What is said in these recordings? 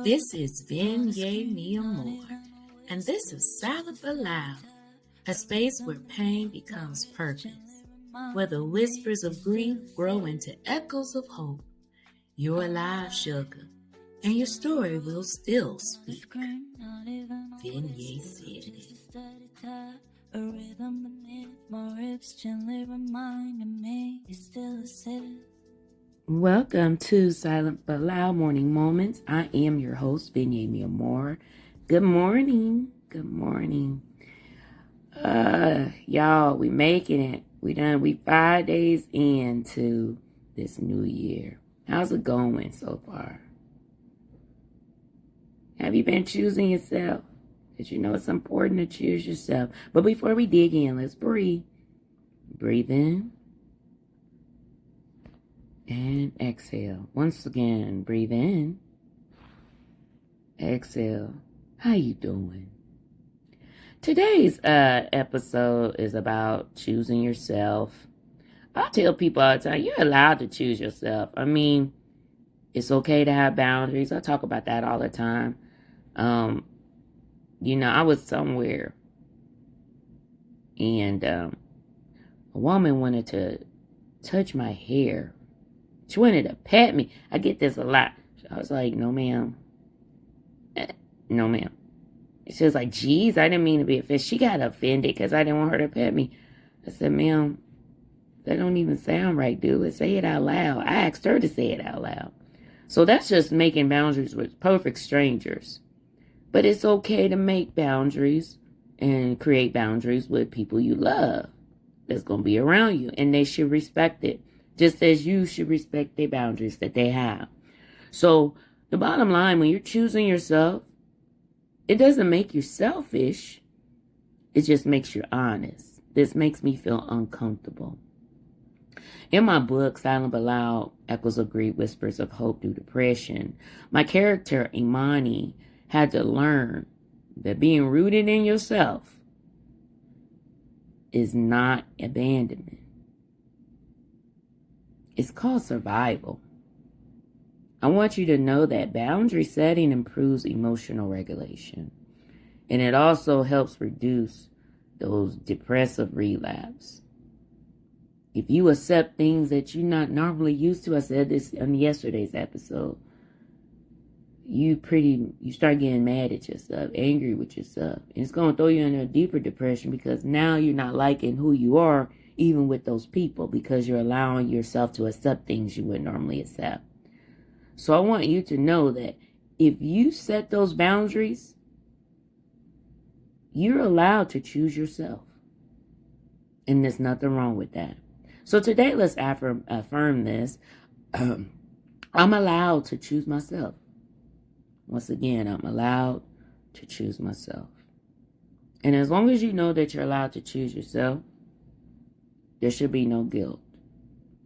This is Venya, Amore, and this is Silent but Loud, a space where pain becomes purpose, where the whispers of grief grow into echoes of hope. You're alive, sugar, and your story will still speak. Venya said it. A rhythm beneath my ribs gently reminding me you still exist. Welcome to Silent but Loud Morning Moments. I am your host, Venya Amore. Good morning. Good morning. Y'all, we making it. We 5 days into this new year. How's it going so far? Have you been choosing yourself? Because you know it's important to choose yourself. But before we dig in, let's breathe. Breathe in. And exhale. Once again, breathe in. Exhale. How you doing? Today's episode is about choosing yourself. I tell people all the time, you're allowed to choose yourself. I mean, it's okay to have boundaries. I talk about that all the time. I was somewhere and a woman wanted to touch my hair. She wanted to pet me. I get this a lot. I was like, no, ma'am. No, ma'am. She was like, geez, I didn't mean to be offended. She got offended because I didn't want her to pet me. I said, ma'am, that don't even sound right, dude. Say it out loud. I asked her to say it out loud. So that's just making boundaries with perfect strangers. But it's okay to make boundaries and create boundaries with people you love that's going to be around you. And they should respect it, just as you should respect their boundaries that they have. So the bottom line, when you're choosing yourself, it doesn't make you selfish. It just makes you honest. This makes me feel uncomfortable. In my book, Silent but Loud, Echoes of Grief, Whispers of Hope Through Depression, my character, Imani, had to learn that being rooted in yourself is not abandonment. It's called survival. I want you to know that boundary setting improves emotional regulation. And it also helps reduce those depressive relapse. If you accept things that you're not normally used to, I said this on yesterday's episode, you start getting mad at yourself, angry with yourself. And it's going to throw you into a deeper depression because now you're not liking who you are, even with those people, because you're allowing yourself to accept things you wouldn't normally accept. So I want you to know that if you set those boundaries, you're allowed to choose yourself. And there's nothing wrong with that. So today, let's affirm this. I'm allowed to choose myself. Once again, I'm allowed to choose myself. And as long as you know that you're allowed to choose yourself, there should be no guilt.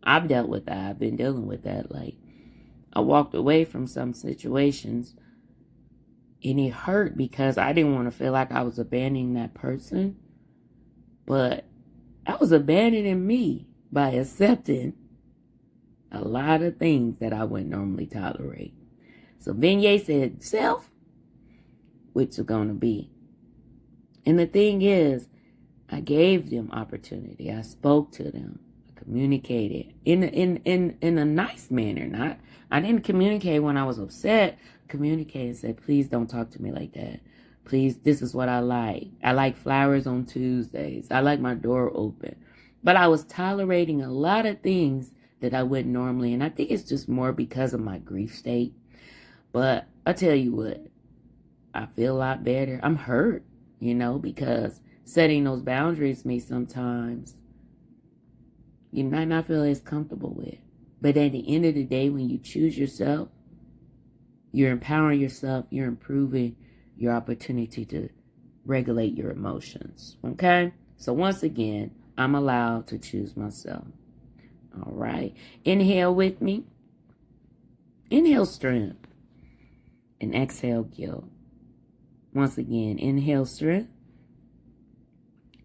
I've dealt with that. I've been dealing with that. Like, I walked away from some situations and it hurt because I didn't want to feel like I was abandoning that person. But I was abandoning me by accepting a lot of things that I wouldn't normally tolerate. So Venya said self, which is going to be. And the thing is, I gave them opportunity. I spoke to them. I communicated in a nice manner. I didn't communicate when I was upset. Communicate and said, please don't talk to me like that. Please, this is what I like. I like flowers on Tuesdays. I like my door open. But I was tolerating a lot of things that I wouldn't normally. And I think it's just more because of my grief state. But I tell you what, I feel a lot better. I'm hurt, because setting those boundaries may sometimes you might not feel as comfortable with. But at the end of the day, when you choose yourself, you're empowering yourself, you're improving your opportunity to regulate your emotions. Okay? So once again, I'm allowed to choose myself. All right. Inhale with me. Inhale strength. And exhale guilt. Once again, inhale strength.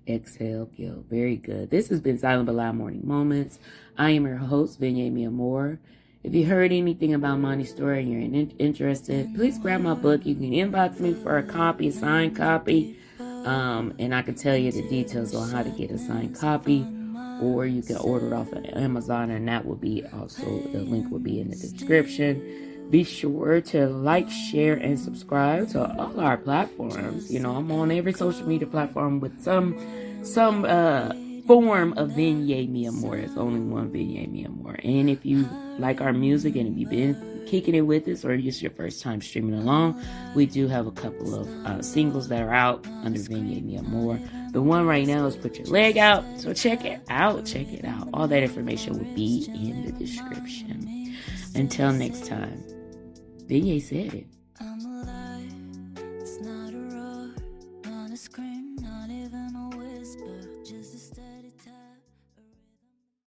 Exhale, guilt. Very good. This has been Silent but Loud Morning Moments. I am your host, Venya Amore. If you heard anything about Monty's story and you're interested, please grab my book. You can inbox me for a copy, a signed copy. And I can tell you the details on how to get a signed copy. Or you can order it off of Amazon, and that will be also, the link will be in the description. Be sure to like, share, and subscribe to all our platforms. You know, I'm on every social media platform with some form of Venya mi Amore. It's only one Venya mi Amore. And if you like our music and if you've been kicking it with us, or it's your first time streaming along, we do have a couple of singles that are out under Venya mi Amore. The one right now is Put Your Leg Out, so check it out. Check it out. All that information will be in the description. Until next time, Venya said it.